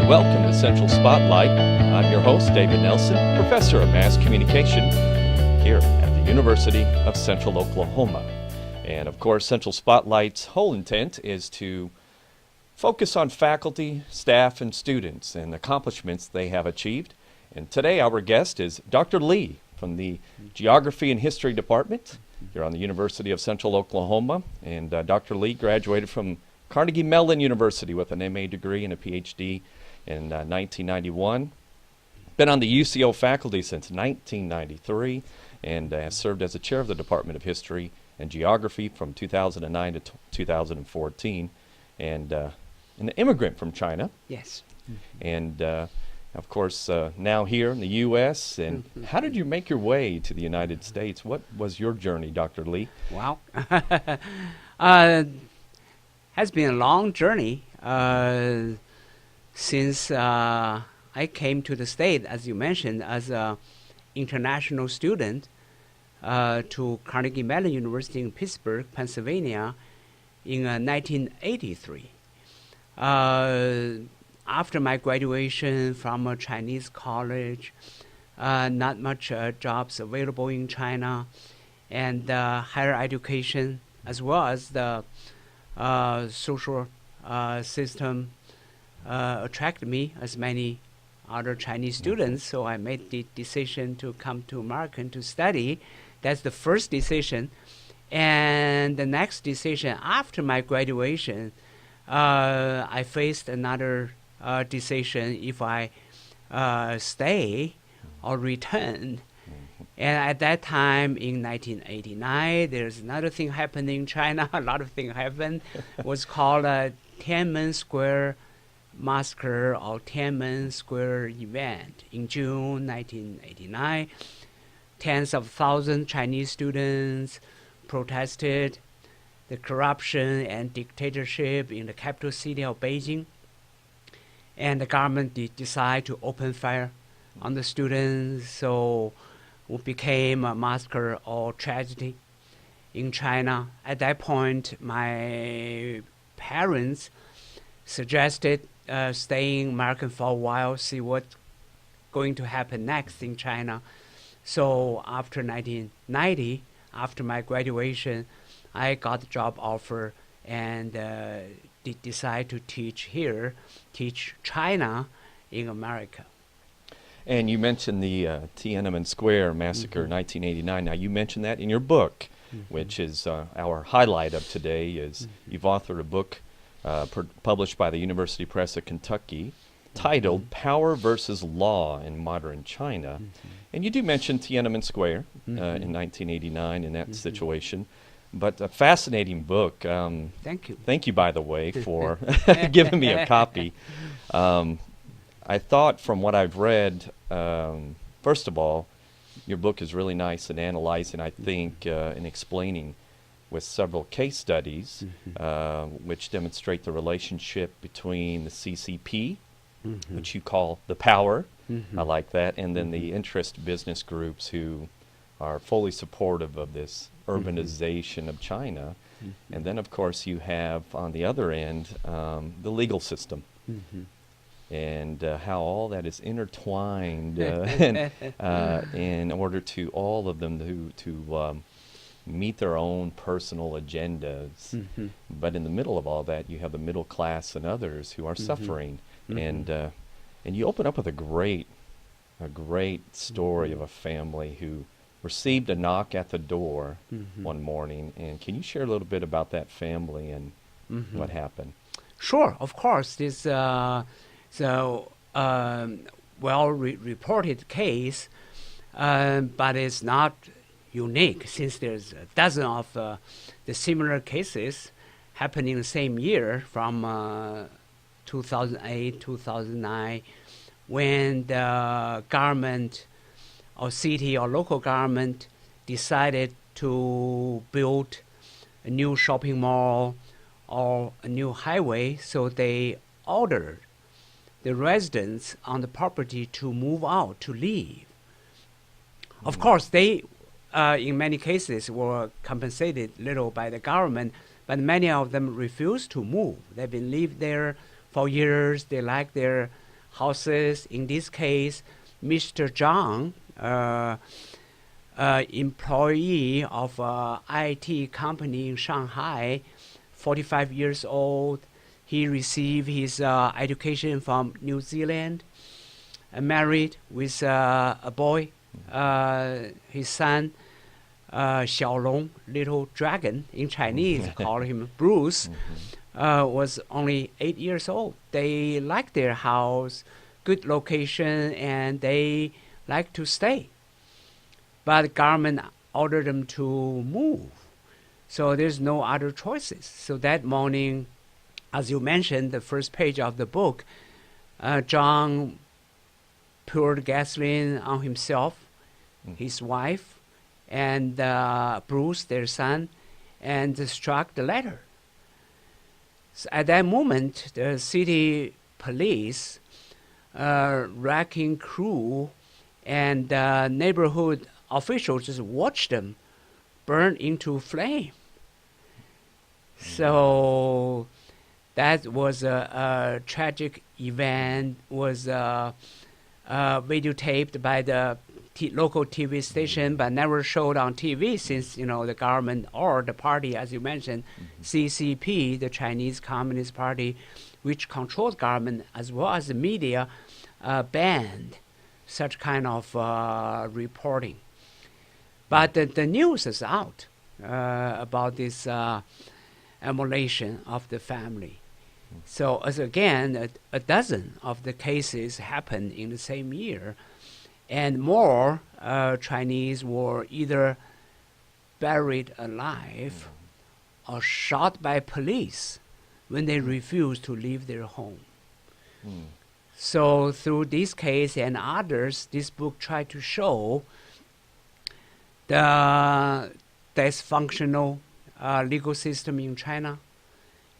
Welcome to Central Spotlight. I'm your host, David Nelson, Professor of Mass Communication here at the University of Central Oklahoma. And of course, Central Spotlight's whole intent is to focus on faculty, staff, and students and accomplishments they have achieved. And today our guest is Dr. Lee from the Geography and History Department here on the University of Central Oklahoma. And Dr. Lee graduated from Carnegie Mellon University with an MA degree and a PhD in 1991. Been on the UCO faculty since 1993 and has served as the chair of the Department of History and Geography from 2009 to 2014. And an immigrant from China. Yes. And of course, now here in the U.S. And how did you make your way to the United States? What was your journey, Dr. Lee? Wow. Has been a long journey since I came to the state, as you mentioned, as an international student to Carnegie Mellon University in Pittsburgh, Pennsylvania in 1983. After my graduation from a Chinese college, not much jobs available in China, and higher education, as well as the social system attracted me as many other Chinese students, so I made the decision to come to America to study. That's the first decision. And the next decision after my graduation, I faced another decision if I stay or return. And at that time, in 1989, there's another thing happened in China. A lot of things happened. It was called a Tiananmen Square Massacre or Tiananmen Square event in June 1989. Tens of thousands Chinese students protested the corruption and dictatorship in the capital city of Beijing. And the government decided to open fire on the students, so it became a massacre or tragedy in China. At that point, my parents suggested staying American for a while, see what's going to happen next in China. So after 1990, after my graduation, I got a job offer and decide to teach China in America. And you mentioned the Tiananmen Square Massacre, 1989. Now, you mentioned that in your book, which is our highlight of today. Is you've authored a book published by the University Press of Kentucky titled Power versus Law in Modern China. And you do mention Tiananmen Square in 1989 in that situation. But a fascinating book. Thank you. Thank you, by the way, for giving me a copy. I thought from what I've read, first of all, your book is really nice in analyzing, I think, and explaining with several case studies which demonstrate the relationship between the CCP, which you call the power, I like that, and then the interest business groups who are fully supportive of this urbanization of China. And then, of course, you have on the other end the legal system. And how all that is intertwined in order to all of them to meet their own personal agendas. But in the middle of all that, you have the middle class and others who are suffering. And you open up with a great story of a family who received a knock at the door one morning. And can you share a little bit about that family and what happened? Sure, of course. This well-reported case, but it's not unique since there's a dozen of the similar cases happening the same year from 2008, 2009, when the government or city or local government decided to build a new shopping mall or a new highway, so they ordered the residents on the property to move out, to leave. Of course, they, in many cases, were compensated little by the government, but many of them refused to move. They've been lived there for years. They like their houses. In this case, Mr. Zhang, employee of a IT company in Shanghai, 45 years old. He received his education from New Zealand, married with a boy, his son, Xiaolong, little dragon in Chinese, call him Bruce, was only 8 years old. They liked their house, good location, and they like to stay. But the government ordered them to move. So there's no other choices. So that morning, as you mentioned, the first page of the book, John poured gasoline on himself, his wife, and Bruce, their son, and struck the ladder. So at that moment, the city police, wrecking crew, and neighborhood officials just watched them burn into flame. So that was a tragic event, was videotaped by the local TV station, but never showed on TV since, the government or the party, as you mentioned, CCP, the Chinese Communist Party, which controls government as well as the media, banned such kind of reporting. But the news is out about this immolation of the family. So as again, a dozen of the cases happened in the same year, and more Chinese were either buried alive or shot by police when they refused to leave their home. So through this case and others, this book tried to show the dysfunctional legal system in China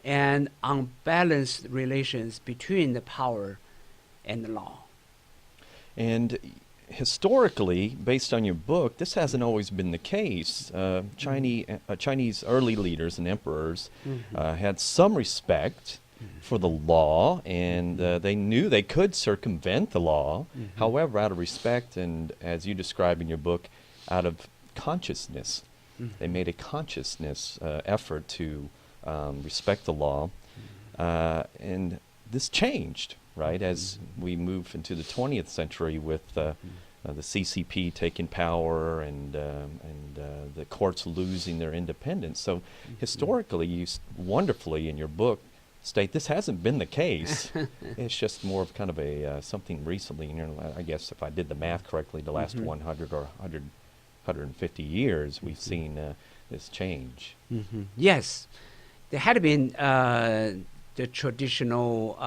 and unbalanced relations between the power and the law. And historically, based on your book, this hasn't always been the case. Chinese early leaders and emperors had some respect for the law, and they knew they could circumvent the law. However, out of respect and, as you describe in your book, out of consciousness, they made a consciousness effort to respect the law. And this changed, right, as we move into the 20th century with the CCP taking power and the courts losing their independence. So historically, you wonderfully in your book state this hasn't been the case. It's just more of kind of a something recently. I guess if I did the math correctly, the last 100 or 150 years, we've seen this change. Yes, there had been the traditional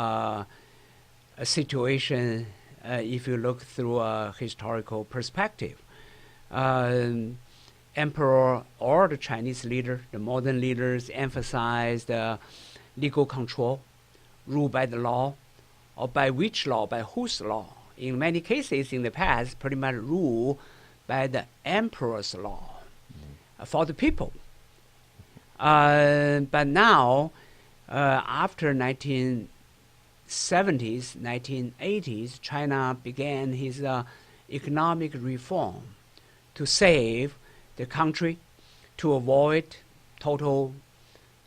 situation if you look through a historical perspective. Emperor or the Chinese leader, the modern leaders emphasized legal control, rule by the law, or by which law, by whose law. In many cases in the past, pretty much rule by the emperor's law for the people. But now, after 1970s, 1980s, China began his economic reform to save the country, to avoid total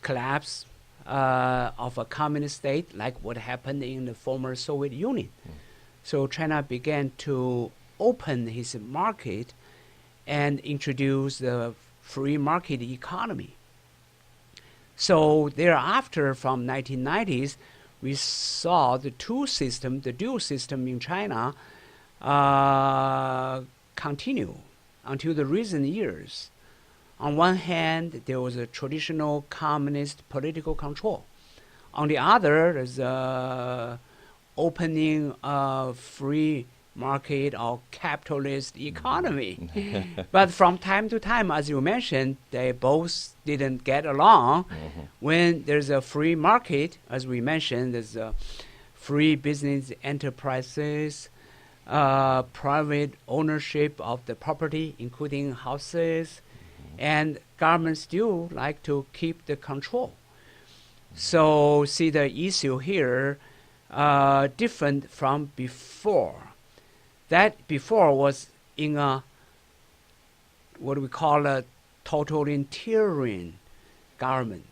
collapse of a communist state like what happened in the former Soviet Union. So China began to open his market and introduce the free market economy. So thereafter, from 1990s, we saw the dual system in China continue until the recent years. On one hand, there was a traditional communist political control. On the other, there's a opening of free market or capitalist economy. But from time to time, as you mentioned, they both didn't get along. When there's a free market, as we mentioned, there's a free business enterprises, private ownership of the property, including houses, and government still like to keep the control. So see the issue here, different from before. That before was in a what we call a totalitarian government,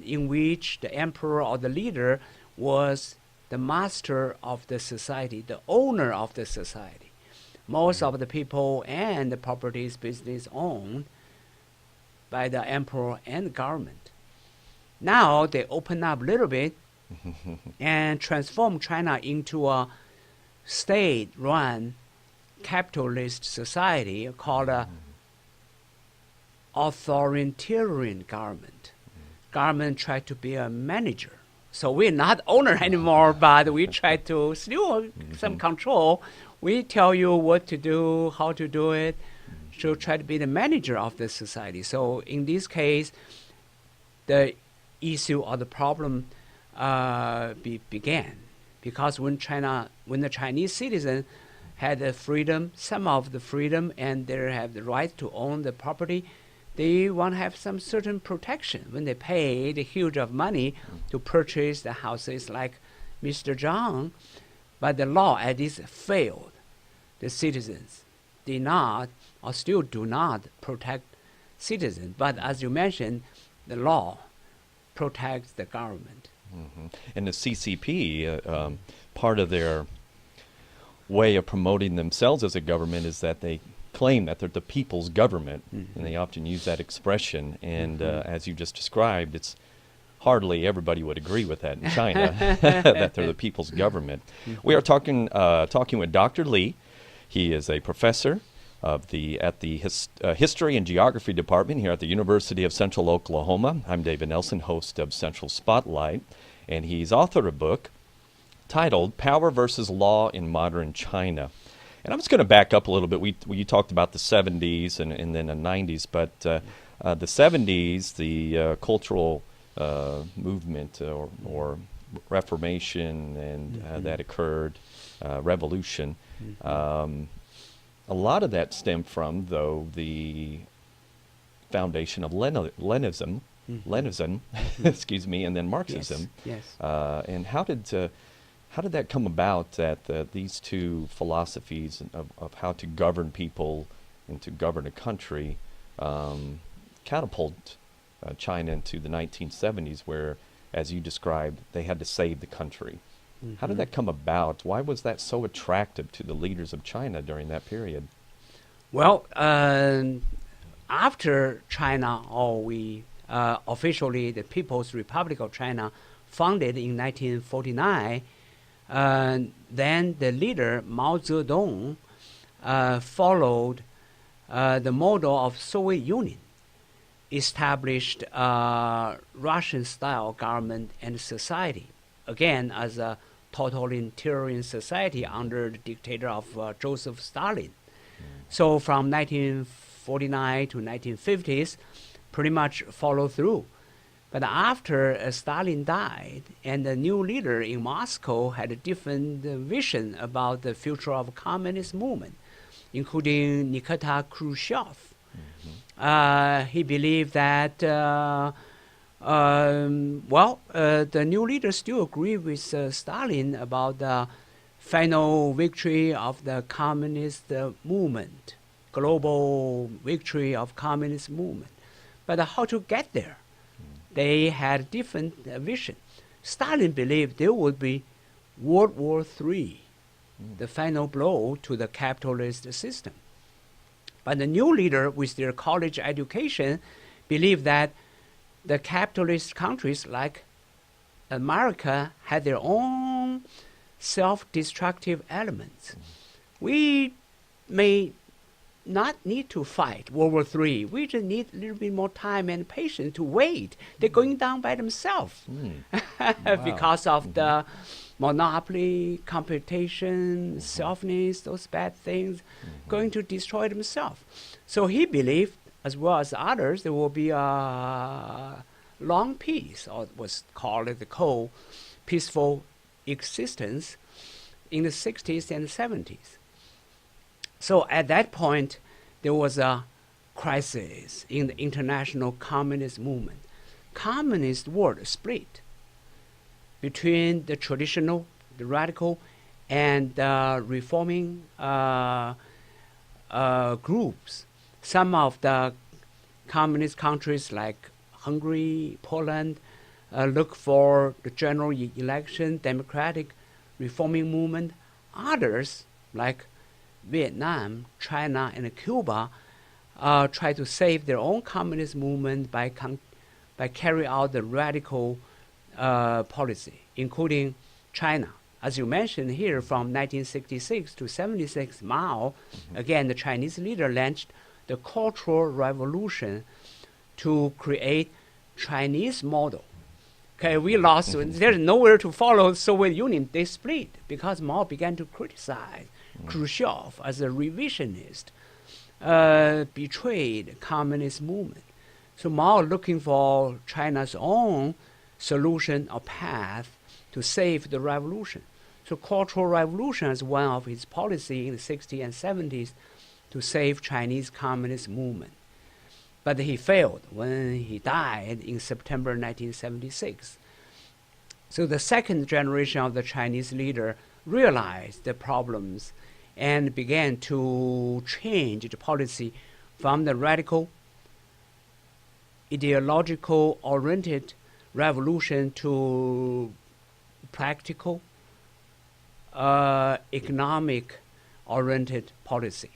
in which the emperor or the leader was the master of the society, the owner of the society. Most of the people and the properties, business owned by the emperor and the government. Now they open up a little bit and transform China into a state-run capitalist society called a authoritarian government. Government tried to be a manager. So we're not owner anymore, but we try to still some control. We tell you what to do, how to do it, so try to be the manager of the society. So in this case, the issue or the problem began because when the Chinese citizen had the freedom, some of the freedom, and they have the right to own the property, they want to have some certain protection when they pay the huge of money to purchase the houses like Mr. Zhang. But the law at least failed. The citizens did not or still do not protect citizens. But as you mentioned, the law protects the government. And the CCP, part of their way of promoting themselves as a government is that they claim that they're the people's government, and they often use that expression. And as you just described, it's hardly everybody would agree with that in China, that they're the people's government. We are talking with Dr. Li. He is a professor at the History and Geography Department here at the University of Central Oklahoma. I'm David Nelson, host of Central Spotlight, and he's authored a book titled Power versus Law in Modern China. And I'm just going to back up a little bit. You talked about the 70s and then the 90s, but the 70s, the cultural movement or Reformation and that occurred, revolution. A lot of that stemmed from, though, the foundation of Leninism, excuse me, and then Marxism. Yes. And how did that come about that these two philosophies of how to govern people and to govern a country catapult China into the 1970s, where, as you described, they had to save the country? How did that come about? Why was that so attractive to the leaders of China during that period? Well, after China, officially the People's Republic of China, founded in 1949, then the leader Mao Zedong followed the model of Soviet Union, established Russian-style government and society, again as a totalitarian society under the dictator of Joseph Stalin. So from 1949 to 1950s, pretty much followed through. But after Stalin died, and the new leader in Moscow had a different vision about the future of communist movement, including Nikita Khrushchev. He believed that, the new leader still agreed with Stalin about the final victory of the communist movement, global victory of communist movement. But how to get there? They had different vision. Stalin believed there would be World War III, the final blow to the capitalist system. But the new leader, with their college education, believed that the capitalist countries like America had their own self-destructive elements. We may not need to fight World War III. We just need a little bit more time and patience to wait. They're going down by themselves because of the monopoly, competition, selfness, those bad things, going to destroy themselves. So he believed, as well as others, there will be a long peace, or was called the peaceful existence in the 60s and 70s. So at that point, there was a crisis in the international communist movement. Communist world split. between the traditional, the radical, and reforming groups. Some of the communist countries like Hungary, Poland, look for the general election, democratic reforming movement. Others, like Vietnam, China, and Cuba, try to save their own communist movement by carrying out the radical policy, including China. As you mentioned here, from 1966 to 76, Mao, again, the Chinese leader launched the Cultural Revolution to create Chinese model. Okay, we lost. There's nowhere to follow Soviet Union. They split because Mao began to criticize Khrushchev as a revisionist, betrayed communist movement. So Mao looking for China's own solution or path to save the revolution. So Cultural Revolution is one of his policy in the 60s and 70s to save Chinese communist movement. But he failed when he died in September 1976. So the second generation of the Chinese leader realized the problems and began to change the policy from the radical, ideological-oriented revolution to practical, economic-oriented policy,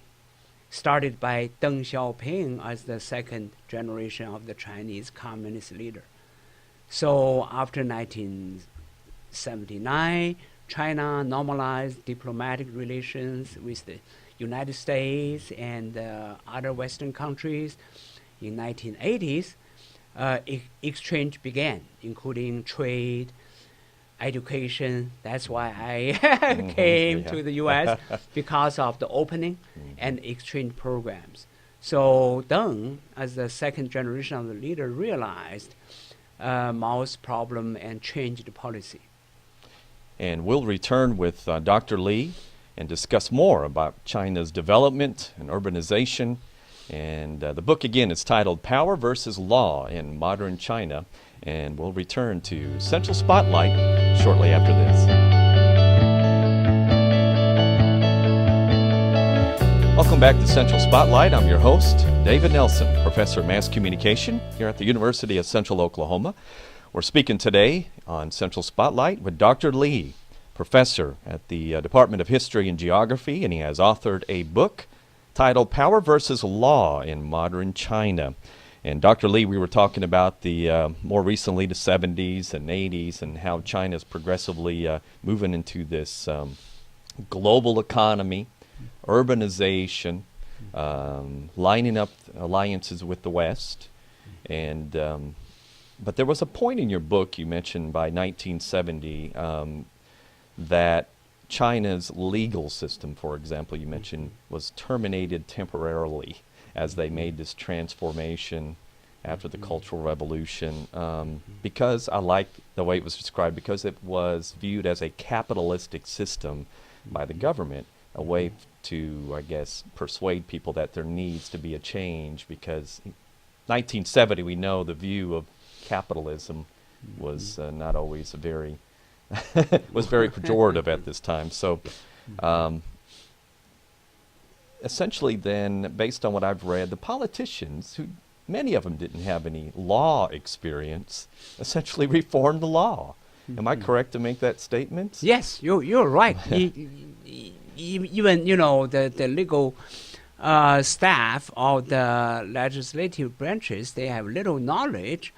started by Deng Xiaoping as the second generation of the Chinese communist leader. So after 1979, China normalized diplomatic relations with the United States and other Western countries. In 1980s, exchange began, including trade, education. That's why I came to the U.S. because of the opening and exchange programs. So Deng, as the second generation of the leader, realized Mao's problem and changed the policy. And we'll return with Dr. Li and discuss more about China's development and urbanization. And the book, again, is titled Power versus Law in Modern China. And we'll return to Central Spotlight shortly after this. Welcome back to Central Spotlight. I'm your host, David Nelson, Professor of Mass Communication here at the University of Central Oklahoma. We're speaking today on Central Spotlight with Dr. Li, professor at the Department of History and Geography, and he has authored a book titled Power versus Law in Modern China. And Dr. Li, we were talking about the more recently the 70s and 80s and how China is progressively moving into this global economy, urbanization, lining up alliances with the West. And but there was a point in your book you mentioned by 1970 that China's legal system, for example, you mentioned, was terminated temporarily as they made this transformation after the Cultural Revolution, because I like the way it was described, because it was viewed as a capitalistic system by the government, a way to, I guess, persuade people that there needs to be a change, because in 1970 we know the view of capitalism was not always very was very pejorative at this time. So essentially then, based on what I've read, the politicians, who many of them didn't have any law experience, essentially reformed the law. Am I correct to make that statement? Yes, you're right. Even, the legal staff of the legislative branches, they have little knowledge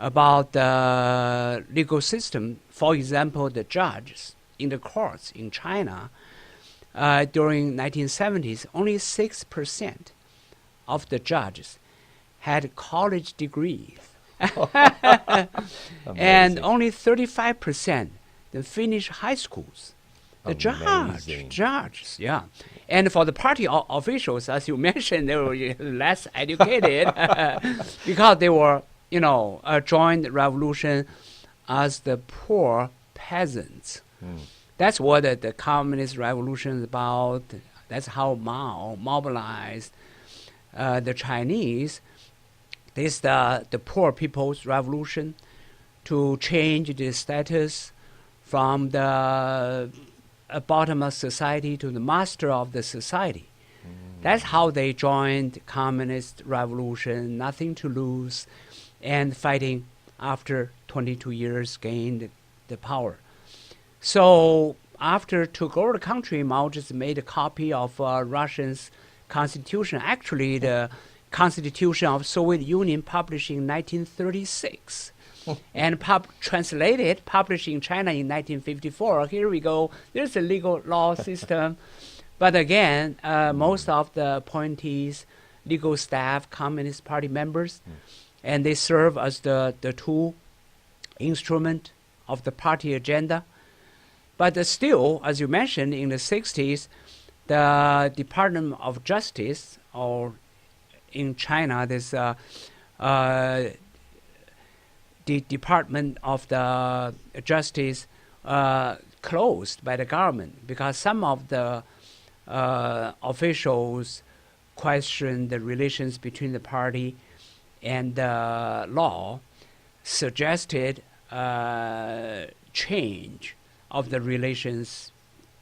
about the legal system. For example, the judges in the courts in China during 1970s, only 6% of the judges had college degrees. And only 35% that finished high schools. The judges, yeah. And for the party officials, as you mentioned, they were less educated because they were, joined the revolution as the poor peasants. That's what the communist revolution is about. That's how Mao mobilized the Chinese. This is the poor people's revolution to change the status from the bottom of society to the master of the society. That's how they joined communist revolution, nothing to lose, and fighting after 22 years gained the power. So after took over the country, Mao just made a copy of Russian's constitution. Actually, the Constitution of Soviet Union published in 1936. And translated, published in China in 1954. Here we go. There's a legal law system. But again, most of the appointees, legal staff, Communist Party members, and they serve as the two instrument of the party agenda. But still, as you mentioned, in the 60s, the Department of Justice, or in China, there's the Department of the Justice closed by the government because some of the officials questioned the relations between the party and the law, suggested change of the relations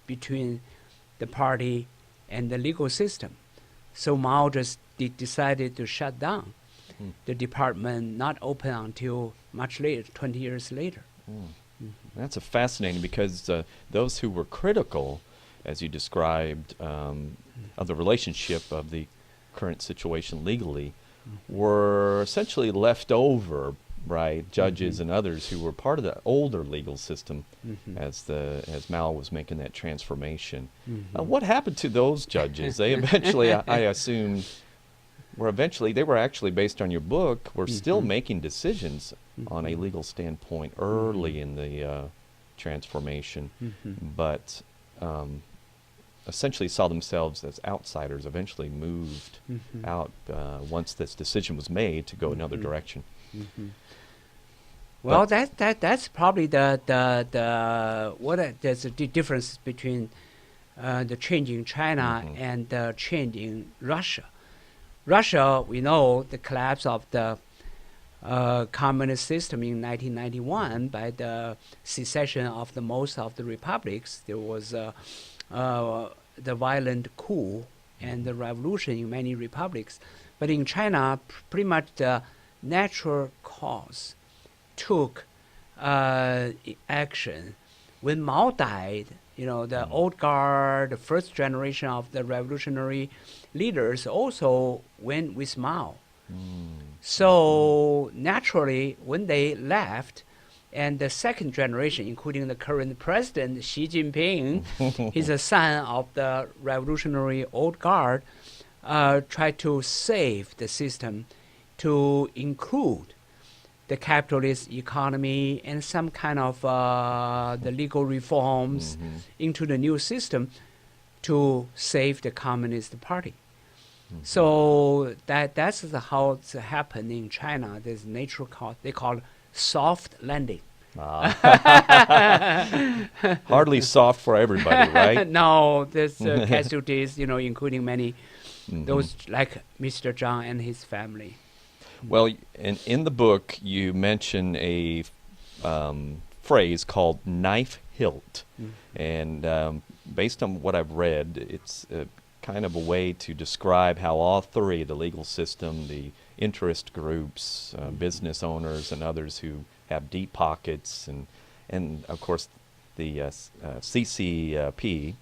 between the party and the legal system. So Mao just decided to shut down the department, not open until much later, 20 years later. That's fascinating because those who were critical, as you described, of the relationship of the current situation legally, were essentially left over, right? Judges and others who were part of the older legal system as Mao was making that transformation. What happened to those judges? They eventually, I assume, they were actually, based on your book, were still making decisions on a legal standpoint early in the transformation, but essentially saw themselves as outsiders, eventually moved out once this decision was made to go another direction. Well, that's probably there's a difference between the change in China and the change in Russia. Russia, we know the collapse of the communist system in 1991 by the secession of the most of the republics. There was the violent coup and the revolution in many republics. But in China, pretty much the natural cause took action. When Mao died, the old guard, the first generation of the revolutionary leaders also went with Mao. So naturally, when they left, and the second generation, including the current president, Xi Jinping, he's a son of the revolutionary old guard, tried to save the system to include the capitalist economy and some kind of the legal reforms into the new system to save the Communist Party. So that's how it's happened in China. There's natural cause. They call it soft landing. Hardly soft for everybody, right? No, there's casualties, including many, those like Mr. Zhang and his family. Well, in the book, you mention a phrase called knife hilt. And based on what I've read, it's kind of a way to describe how all three, the legal system, the interest groups, business owners, and others who have deep pockets, and of course the CCP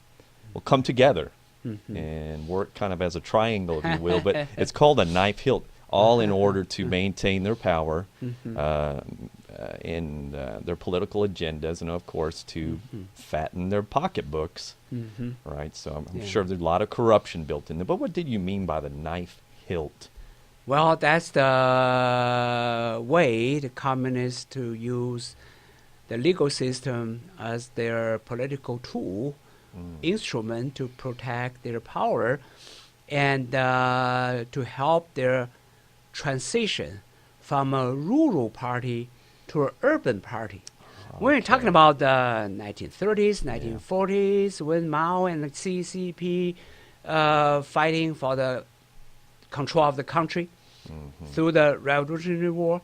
will come together and work kind of as a triangle, if you will, but it's called a knife hilt, all in order to maintain their power in their political agendas, and of course to fatten their pocketbooks, right? So I'm sure there's a lot of corruption built in there. But what did you mean by the knife hilt? Well, that's the way the communists to use the legal system as their political tool, instrument to protect their power and to help their transition from a rural party to an urban party. We're talking about the 1930s, 1940s, when Mao and the CCP fighting for the control of the country through the Revolutionary War.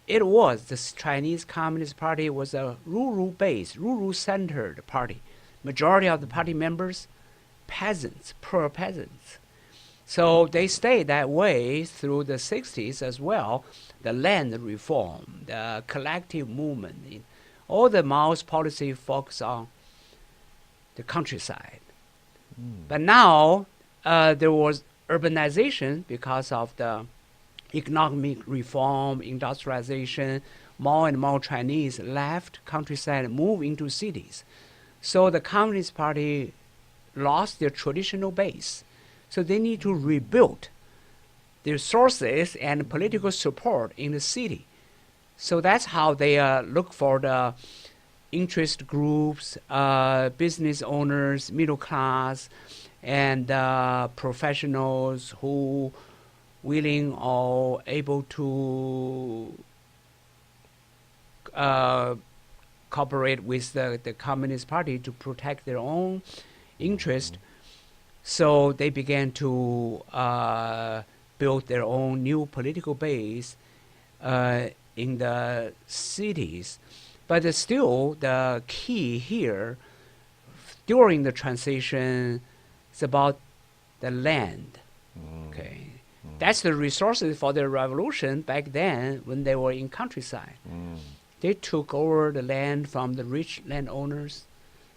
it was, the Chinese Communist Party was a rural-based, rural-centered party. Majority of the party members, peasants, poor peasants. So they stayed that way through the 60s as well. The land reform, the collective movement, all the Mao's policy focus on the countryside. But now there was urbanization because of the economic reform, industrialization. More and more Chinese left countryside and moved into cities. So the Communist Party lost their traditional base. So they need to rebuild their sources and political support in the city. So that's how they look for the interest groups, business owners, middle class, and professionals who willing or able to cooperate with the Communist Party to protect their own interest. So they began to build their own new political base in the cities. But still, the key here during the transition is about the land. Okay, that's the resources for the revolution back then when they were in countryside. They took over the land from the rich landowners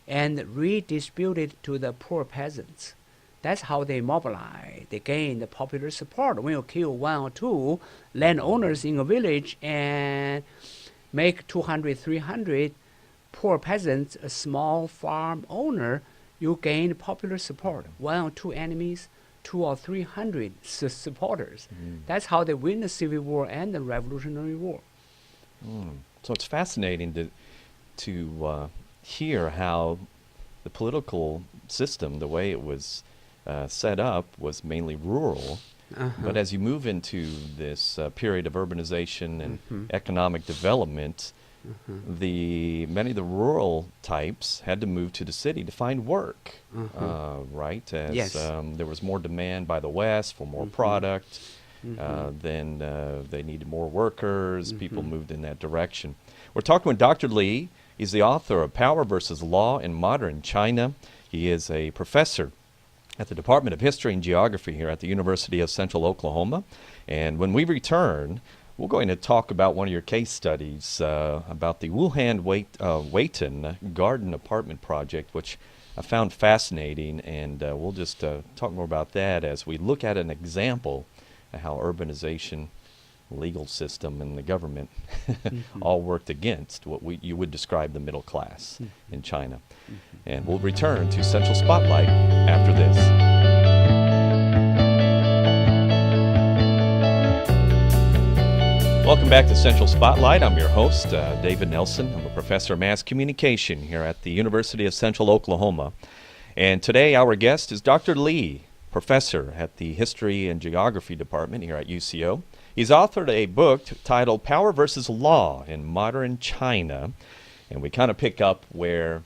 and redistributed to the poor peasants. That's how they mobilized. They gained the popular support. When you kill one or two landowners in a village and make 200, 300 poor peasants a small farm owner, you gain popular support. One or two enemies, 200 or 300 supporters. That's how they win the Civil War and the Revolutionary War. So it's fascinating to hear how the political system, the way it was set up, was mainly rural. But as you move into this period of urbanization and economic development, many of the rural types had to move to the city to find work, right? As Yes. there was more demand by the West for more product, then they needed more workers. People moved in that direction. We're talking with Dr. Li. He's the author of Power versus Law in Modern China. He is a professor at the Department of History and Geography here at the University of Central Oklahoma. And when we return, we're going to talk about one of your case studies about the Weitan Garden Apartment Project, which I found fascinating. And we'll just talk more about that as we look at an example of how urbanization, legal system, and the government all worked against what you would describe the middle class in China. And we'll return to Central Spotlight after this. Welcome back to Central Spotlight. I'm your host, David Nelson. I'm a professor of mass communication here at the University of Central Oklahoma. And today our guest is Dr. Li, professor at the History and Geography Department here at UCO. He's authored a book titled Power versus Law in Modern China. And we kind of pick up where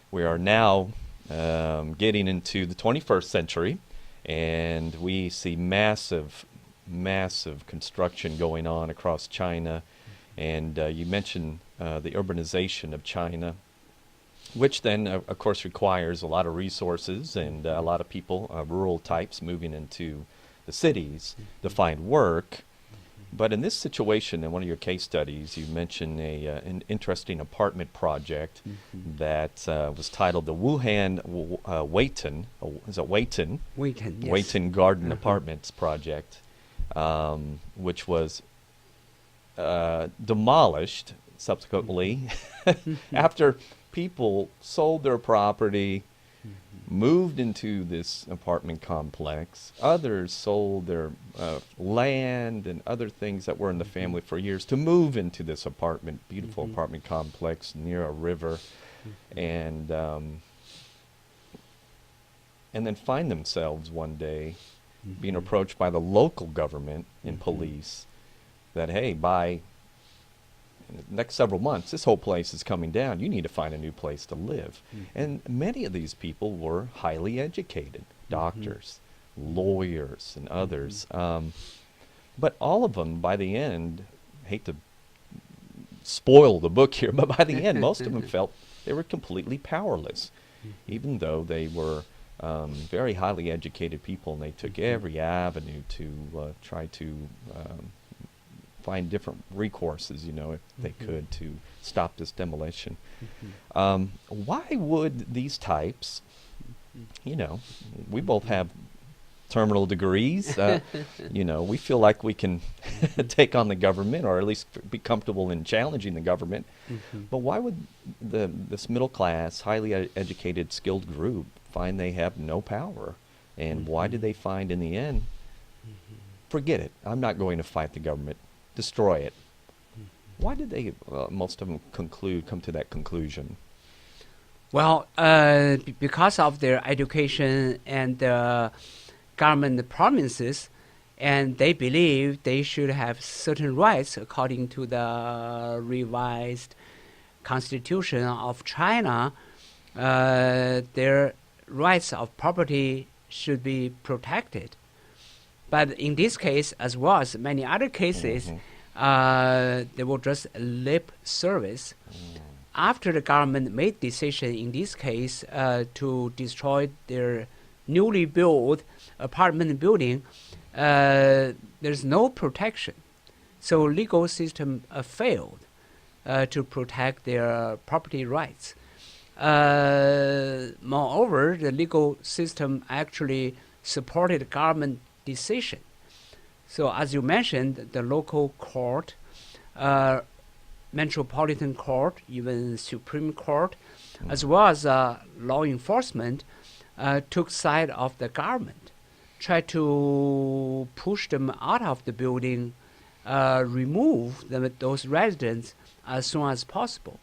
we are now getting into the 21st century, and we see massive construction going on across China. And you mentioned the urbanization of China, which then, of course, requires a lot of resources and a lot of people, rural types, moving into the cities to find work. But in this situation, in one of your case studies, you mentioned an interesting apartment project that was titled the Weitan, is it Weitan? Weitan, yes. Weitan Garden Apartments Project, which was demolished subsequently after people sold their property, moved into this apartment complex. Others sold their land and other things that were in the family for years to move into this beautiful apartment complex near a river, and then find themselves one day being approached by the local government and police that, hey, by in the next several months, this whole place is coming down. You need to find a new place to live. And many of these people were highly educated, doctors, lawyers, and others. But all of them, by the end, hate to spoil the book here, but by the end, most of them felt they were completely powerless, even though they were very highly educated people, and they took every avenue to try to find different recourses, if they could, to stop this demolition. Why would these types, we both have terminal degrees, we feel like we can take on the government, or at least be comfortable in challenging the government. But why would this middle class, highly educated, skilled group find they have no power? And why did they find in the end, forget it, I'm not going to fight the government, destroy it? Why did they, most of them, come to that conclusion? Well, because of their education and government promises, and they believe they should have certain rights according to the revised Constitution of China. Their rights of property should be protected. But in this case, as well as many other cases, they will just lip service. After the government made decision in this case to destroy their newly built apartment building, there's no protection. So legal system failed to protect their property rights. Moreover, the legal system actually supported government decision. So as you mentioned, the local court, metropolitan court, even Supreme Court, as well as law enforcement, took side of the government, tried to push them out of the building, remove those residents as soon as possible.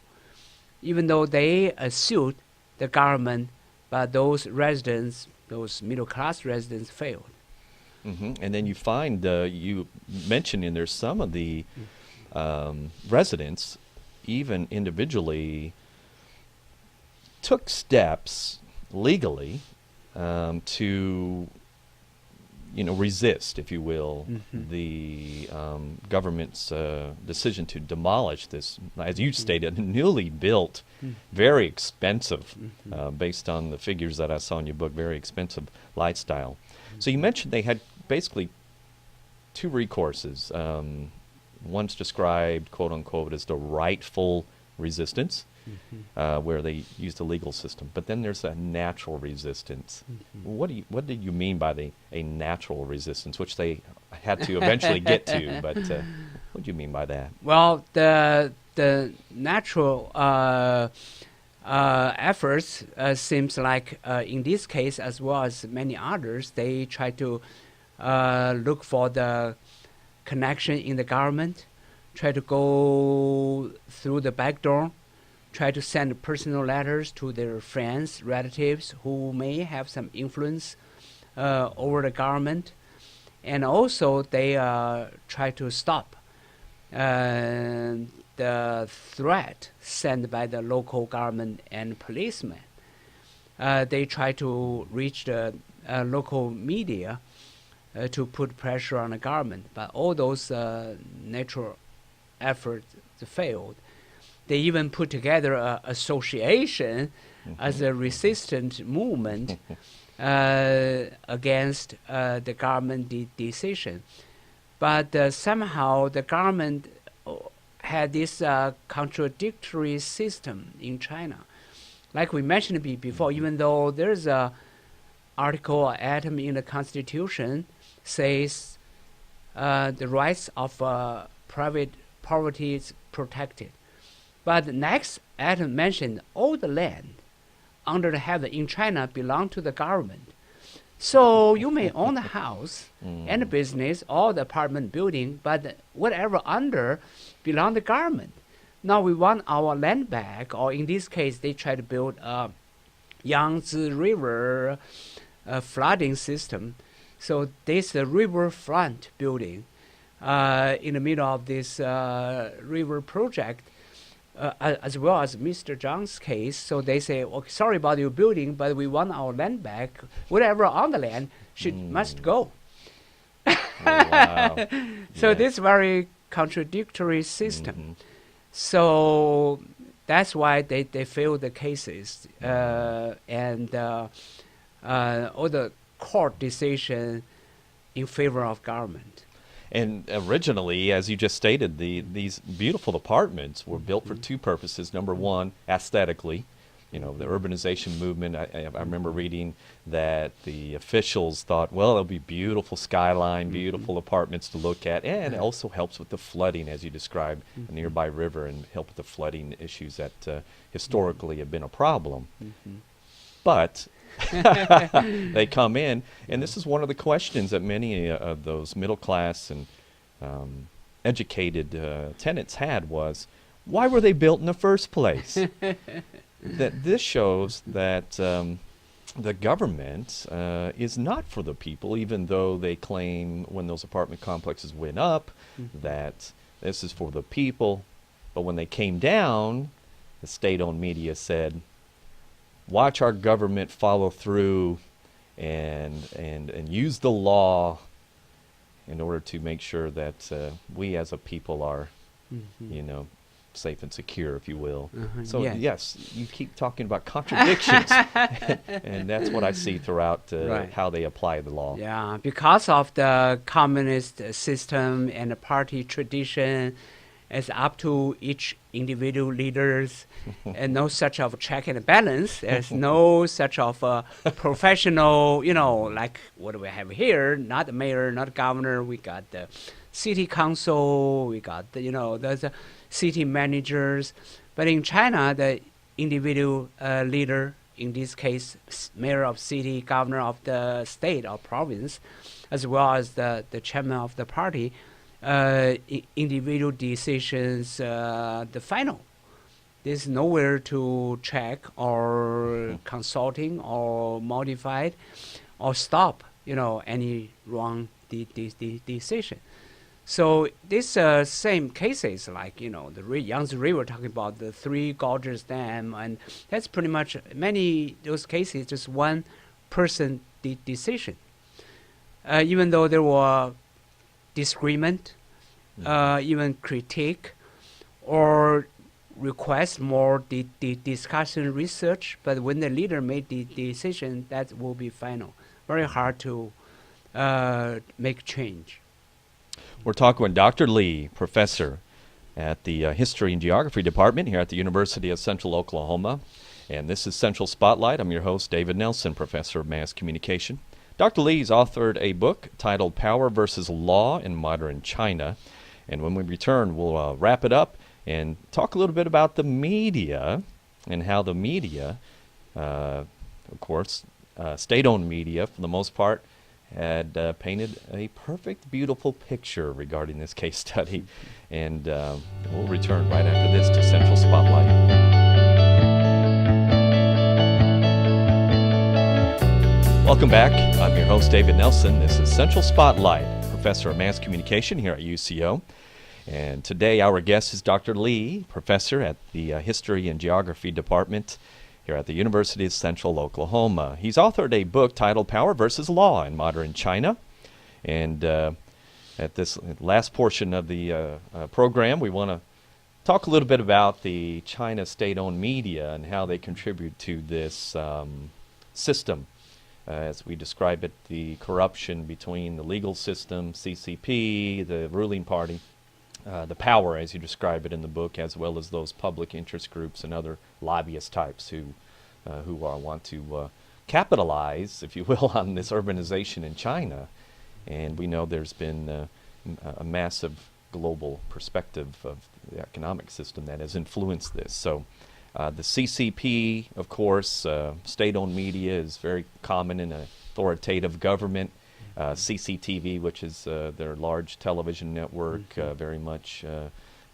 Even though they sued the government, but those residents, those middle-class residents, failed. And then you find, you mentioned in there some of the residents, even individually, took steps legally to, resist, if you will, the government's decision to demolish this, as you stated, newly built, very expensive, based on the figures that I saw in your book, very expensive lifestyle. So you mentioned they had basically two recourses. One's described, quote unquote, as the rightful resistance, where they use the legal system. But then there's a natural resistance. What did you mean by a natural resistance, which they had to eventually get to? But what do you mean by that? Well, the natural efforts seems like in this case, as well as many others, they try to look for the connection in the government, try to go through the back door, try to send personal letters to their friends, relatives who may have some influence over the government. And also they try to stop the threat sent by the local government and policemen. They try to reach the local media to put pressure on the government, but all those natural efforts failed. They even put together an association as a resistant movement against the government decision. But somehow the government had this contradictory system in China. Like we mentioned before, even though there's a article or atom in the Constitution says the rights of private property is protected. But the next atom mentioned all the land under the heaven in China belong to the government. So you may own a house and a business or the apartment building, but whatever under belong to the government. Now we want our land back, or in this case, they try to build a Yangtze River flooding system. So this riverfront building in the middle of this river project, as well as Mr. Zhang's case. So they say, okay, sorry about your building, but we want our land back. Whatever on the land must go. Oh, wow. So this very contradictory system. So that's why they failed the cases, and all the court decision in favor of government. And originally, as you just stated, these beautiful apartments were built for two purposes. Number one, aesthetically. You know, the urbanization movement, I remember reading that the officials thought, well, it'll be beautiful skyline, beautiful apartments to look at, and it also helps with the flooding, as you described, a nearby river, and help with the flooding issues that historically have been a problem. But they come in, and this is one of the questions that many of those middle class and educated tenants had was, why were they built in the first place? That this shows that the government is not for the people, even though they claim when those apartment complexes went up that this is for the people. But when they came down, the state-owned media said, watch our government follow through and use the law in order to make sure that we as a people are, you know, safe and secure, if you will. So yes, you keep talking about contradictions, and that's what I see throughout how they apply the law. Yeah, because of the communist system and the party tradition, it's up to each individual leaders, and no such of check and balance. There's no such of a professional, you know, like what we have here. Not the mayor, not the governor. We got the city council. We got the, you know, there's city managers. But in China, the individual leader, in this case, mayor of city, governor of the state or province, as well as the chairman of the party, individual decisions, the final. There's nowhere to check or consulting or modified or stop, you know, any wrong decision. So this same cases like, you know, the Yangtze River, talking about the Three Gorges Dam, and that's pretty much many those cases just one person decision. Even though there were disagreement, even critique, or request more discussion research, but when the leader made the decision, that will be final. Very hard to make change. We're talking with Dr. Lee, professor at the History and Geography Department here at the University of Central Oklahoma. And this is Central Spotlight. I'm your host, David Nelson, professor of mass communication. Dr. Lee's authored a book titled Power versus Law in Modern China. And when we return, we'll wrap it up and talk a little bit about the media and how the media, of course, state-owned media for the most part, had painted a perfect, beautiful picture regarding this case study. And we'll return right after this to Central Spotlight. Welcome back. I'm your host, David Nelson. This is Central Spotlight, professor of mass communication here at UCO. And today our guest is Dr. Lee, professor at the History and Geography Department here at the University of Central Oklahoma. He's authored a book titled Power versus Law in Modern China. And at this last portion of the program, we want to talk a little bit about the China state-owned media and how they contribute to this system. As we describe it, the corruption between the legal system, CCP, the ruling party, the power, as you describe it in the book, as well as those public interest groups and other lobbyist types who want to capitalize, if you will, on this urbanization in China. And we know there's been a massive global perspective of the economic system that has influenced this. So the CCP, of course, state-owned media is very common in an authoritative government. CCTV, which is their large television network, very much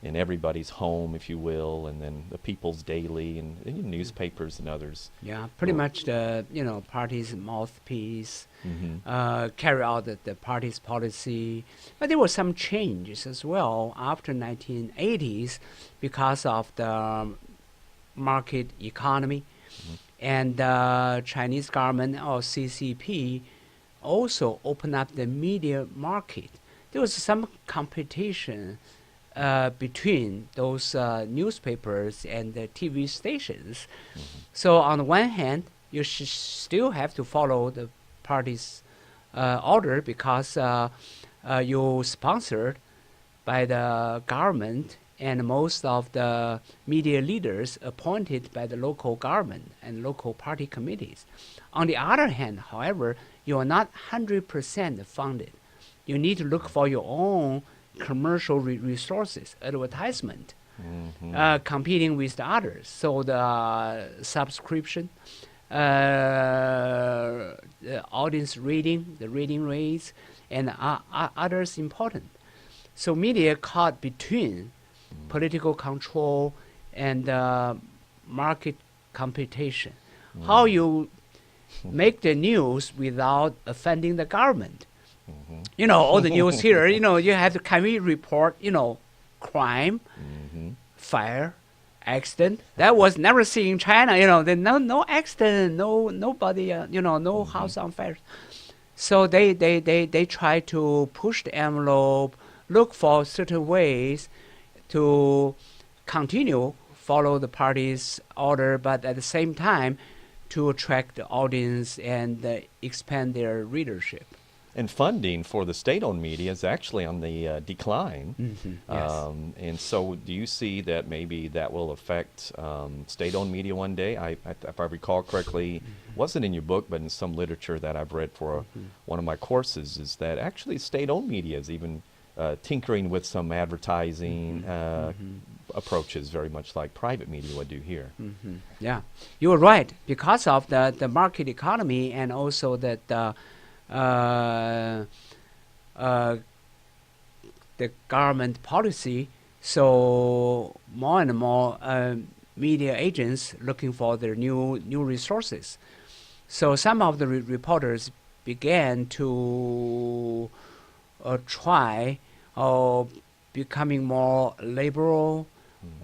in everybody's home, if you will, and then the People's Daily and newspapers and others. Yeah, pretty much the party's mouthpiece, carry out the party's policy. But there were some changes as well after 1980s because of the market economy, and the Chinese government or CCP also opened up the media market. There was some competition between those newspapers and the TV stations. So on the one hand, you still have to follow the party's order because you're sponsored by the government and most of the media leaders appointed by the local government and local party committees. On the other hand, however, you are not 100% funded. You need to look for your own commercial resources, advertisement, competing with the others. So the subscription, the audience rating, the rating rates, and others important. So media caught between political control and market competition. How you make the news without offending the government? You know, all the news here, you know, you have to, can we report, you know, crime, fire, accident? That was never seen in China, you know, no accident, nobody, you know, no house on fire. So they try to push the envelope, look for certain ways to continue follow the party's order, but at the same time to attract the audience and expand their readership. And funding for the state-owned media is actually on the decline. Yes. And so do you see that maybe that will affect state-owned media one day? If I recall correctly, wasn't in your book, but in some literature that I've read for one of my courses, is that actually state-owned media is even tinkering with some advertising approaches, very much like private media would do here. Yeah, you were right. Because of the market economy and also that the government policy, so more and more media agents looking for their new resources. So some of the reporters began to try becoming more liberal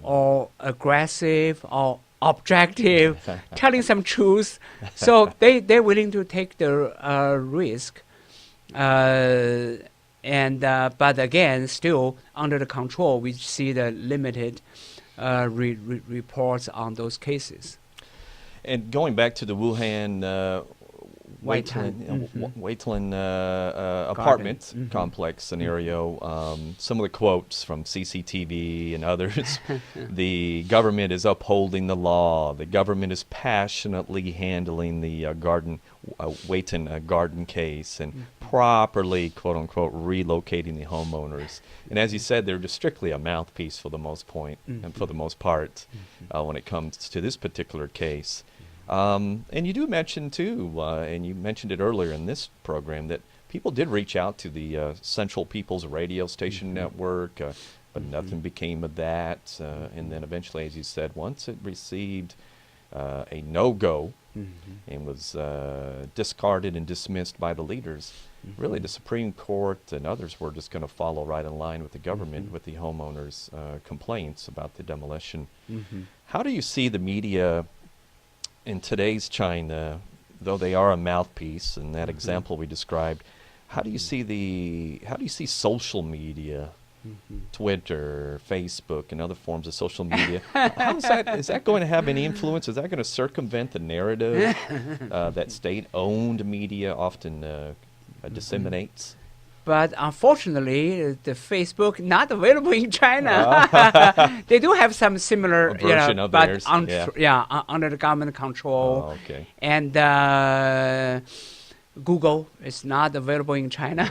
or aggressive or objective, telling some truth. So they're willing to take the risk. But again, still under the control, we see the limited reports on those cases. And going back to the Wuhan Weitan apartment complex scenario, some of the quotes from CCTV and others, the government is upholding the law, the government is passionately handling the Weitan garden case and properly, quote unquote, relocating the homeowners. And as you said, they're just strictly a mouthpiece for the most point and for the most part when it comes to this particular case. And you do mention, too, and you mentioned it earlier in this program, that people did reach out to the Central People's Radio Station Network, but nothing became of that. And then eventually, as you said, once it received a no-go and was discarded and dismissed by the leaders, really the Supreme Court and others were just going to follow right in line with the government with the homeowners' complaints about the demolition. How do you see the media in today's China, though they are a mouthpiece, in that example we described, how do you see social media, Twitter, Facebook, and other forms of social media? Is that going to have any influence? Is that going to circumvent the narrative that state-owned media often disseminates? But unfortunately, the Facebook not available in China. They do have some similar, version of but theirs. under the government control. Oh, okay. And Google is not available in China,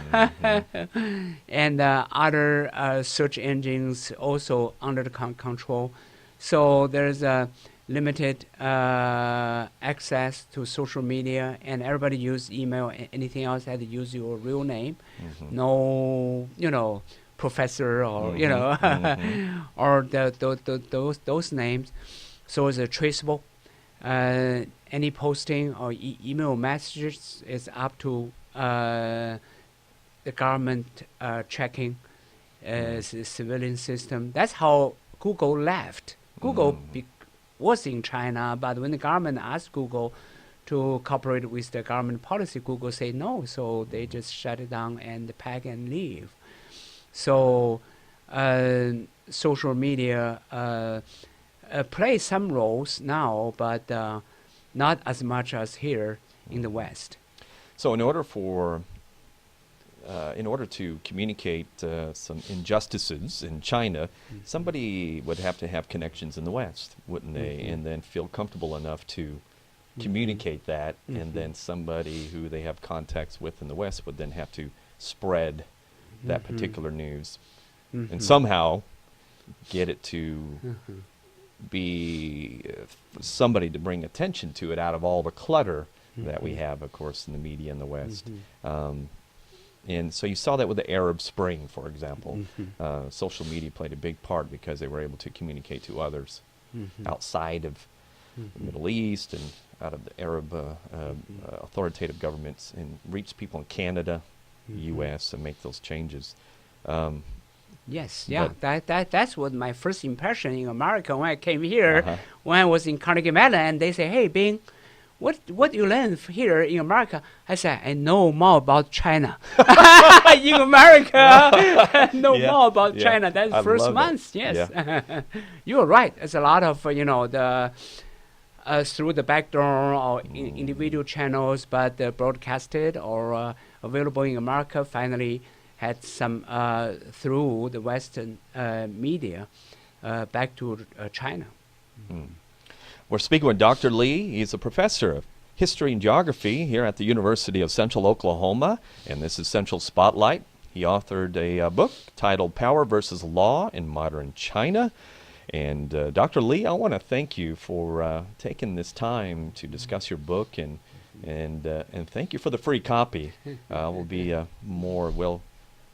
and other search engines also under the control. So there's a limited access to social media, and everybody use email. Anything else had to use your real name. No, professor or or those names. So it's traceable. Any posting or email messages is up to the government checking civilian system. That's how Google left. Google was in China, but when the government asked Google to cooperate with the government policy, Google said no, so they just shut it down and pack and leave. So social media play some roles now, but not as much as here in the West. So in order to communicate some injustices in China, somebody would have to have connections in the West, wouldn't they? And then feel comfortable enough to communicate that, and then somebody who they have contacts with in the West would then have to spread that particular news and somehow get it to be somebody to bring attention to it out of all the clutter that we have, of course, in the media in the West. And so you saw that with the Arab Spring, for example. Social media played a big part because they were able to communicate to others outside of the Middle East and out of the Arab authoritative governments, and reach people in Canada, the U.S., and make those changes. Yes, yeah, that's what my first impression in America when I came here, when I was in Carnegie Mellon, and they say, "Hey, Bing, what you learn here in America?" I said, "I know more about China." In America, I know more about China. That's the first month. Yes, you're right. There's a lot of the through the back door or individual channels, but broadcasted or available in America. Finally, had some through the Western media back to China. We're speaking with Dr. Lee. He's a professor of history and geography here at the University of Central Oklahoma, and this is Central Spotlight. He authored a book titled Power versus Law in Modern China. And Dr. Lee, I want to thank you for taking this time to discuss your book, and thank you for the free copy. We'll be more well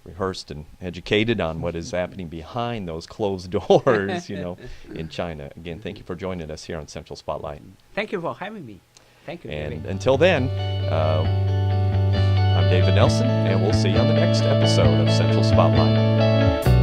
rehearsed and educated on what is happening behind those closed doors, in China. Again, thank you for joining us here on Central Spotlight. Thank you for having me. Thank you. And until then, I'm David Nelson, and we'll see you on the next episode of Central Spotlight.